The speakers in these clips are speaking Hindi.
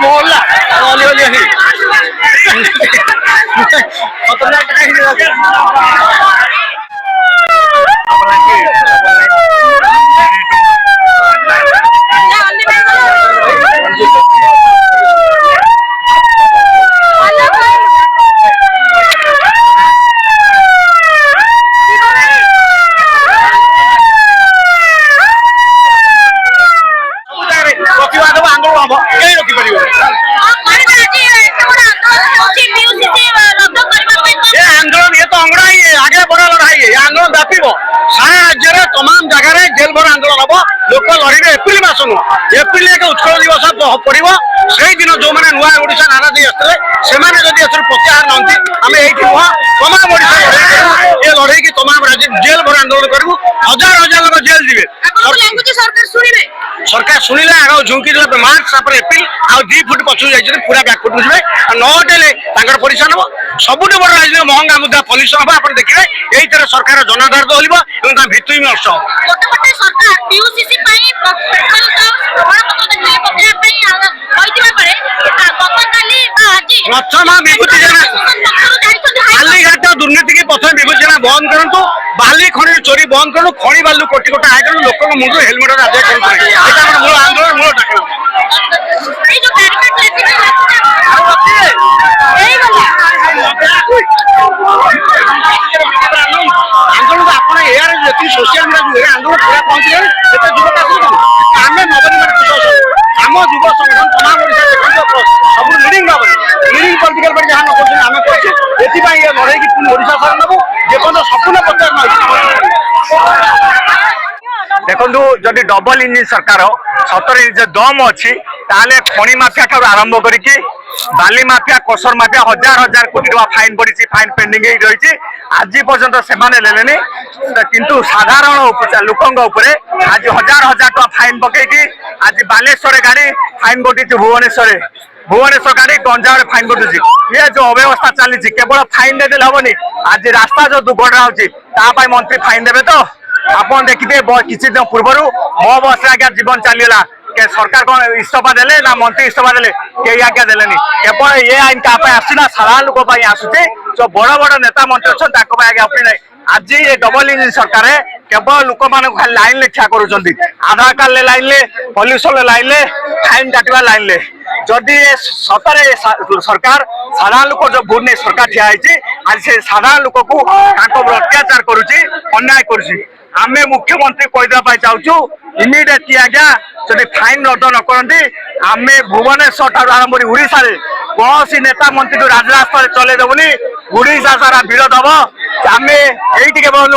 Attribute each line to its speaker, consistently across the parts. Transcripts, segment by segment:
Speaker 1: मोहल्ला वाली वाली है खतरनाक तमाम जगह जेल भर आंदोलन हम लोक लड़े एप्रिल मास नुह एप्रिल एक उत्कल दिवस पड़ो से दिन जो मैंने नुआ ओडिशा नारा दे आसते से प्रत्याहार नहती आम ये नुह तमाम ओडिशा ये लड़े की तमाम जेल भर आंदोलन करूँ हजार हजार लोग जेल जीवे सरकार शुणिले आग झुंकी मार्च एप्रिल आ 2 फुट पछू जाइए पूरा बैकफुट बुझे नौटे परिश्रम हम सबुठ बड़ राजनीति महंगा मुद्दा पल्यूसन हम आप देखिए यही तरह सरकार जनाधार दलिब और भित्ति नष्ट प्रथम विभूति जेना बालीघाट दुर्नीति की प्रथम विभूति जेना बंद करूँ बाली खनि चोरी बंद करूँ खनि बालू कोटी कोटा आय करूँ लोक मुंड हेलमेट आदाय करूँ मूल आंदोलन मूल डाक आंदोलन आप सोशल मीडिया आंदोलन पूरा पहुंचे युवक आम नवनिर्माण आम युव संगठन तमाम सब लिडिंग लिडिंग पॉलिटिकल पार्टी जहाँ न आम कर लड़े की ओडिशा सर नबू जेपर्यंत संपूर्ण प्रचार देखो जदि डबल इंजिन सरकार सतरे दम अच्छी ताले खनि माफिया ठार आरंभ करके बाली माफिया कसर माफिया हजार हजार कोटी टका फाइन पड़ी फाइन पेंडिंग रही आज पर्यंत से किंतु साधारण लोक आज हजार हजार टका फाइन पकईकि आज बालेश्वर गाड़ी फाइन कटी भुवनेश्वर भुवनेश्वर गाड़ी गंजाम फाइन कटुची ये जो अव्यवस्था चली केवल फाइन देदेले हेनी आज रास्ता जो दुर्घटना होती मंत्री फाइन देवे तो आप देखिए किसी दिन पूर्व मो बस आज्ञा जीवन चलीगला सरकार कौन इस्तीफा देले ना मंत्री इस्तीफा देले कई आज्ञा देलेनी केवल ये आईन क्या आसना साधारण लोक आसूचे जो बड़ बड़ नेता मंत्री अच्छे आज्ञा अपनी ना आज ये डबल इंजिन सरकार केवल लोक मान खाली लाइन ले ठिया आधार कार्ड ले लाइन ले पल्यूसन लाइन ले फाइन काटा लाइन ले जदि सतरे सरकार साधारण लोक जो भोट नहीं सरकार ठिया आज से साधारण लोक को अत्याचार करुच्ची अन्याय करुच्ची आम मुख्यमंत्री कहीदेवाई चाहूँ इमिडिएटली आज्ञा जब फाइन रद्द न करती आम भुवनेश्वर ठार आरंभ ओडिशा कौन सी नेता मंत्री को राजरास्ता चले देवनी ओडिशा सारा भिड़ दब आम ये केवल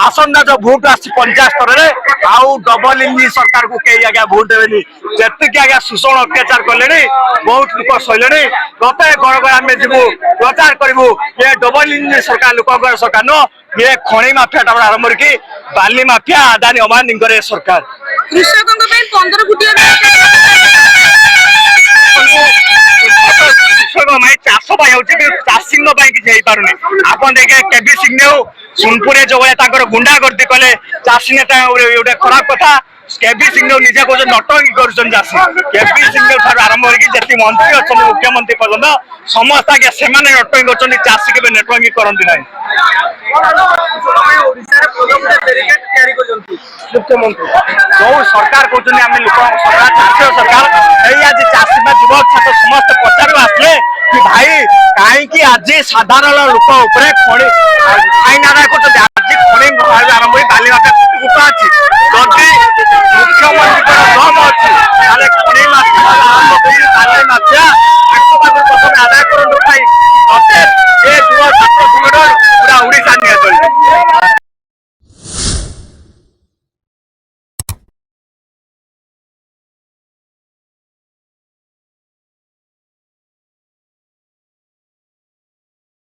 Speaker 1: आसंदा जो भोट आस पंचायत स्तर में आउ डबल इंजिन सरकार को कई आज्ञा भोट देवे जी आज्ञा शोषण अत्याचार कले बहुत लोक सैले प्रत्येक घर घर आम जीवु प्रचार करूँ ये डबल इंजिन सरकार लोक सरकार न ये खनि माफिया टा आरंभ की बाली माफिया अदानी अमानी सरकार
Speaker 2: कृषकों 15 फुटिया
Speaker 1: चाष चाषी किसी पारे आप देखे केबी सिंह सोनपुर जो गुंडा गर्दी कले चाषी नेता गोटे खराब कथा केबी सिंह निजे कौन नटंकी कर चाषी केबी सिंह ठार आरंभ करके मंत्री अच्छा मुख्यमंत्री पर्यटन समस्त आज्ञा से नटंकी कर चाषी के नटंकी करती ना मुख्यमंत्री जो सरकार कहते आम लोक सरकार चाषी सरकार यही आज चाषी युवक छात्र समस्त पचार आसले कि भाई कहीं आज साधारण लोक फाइन आदाय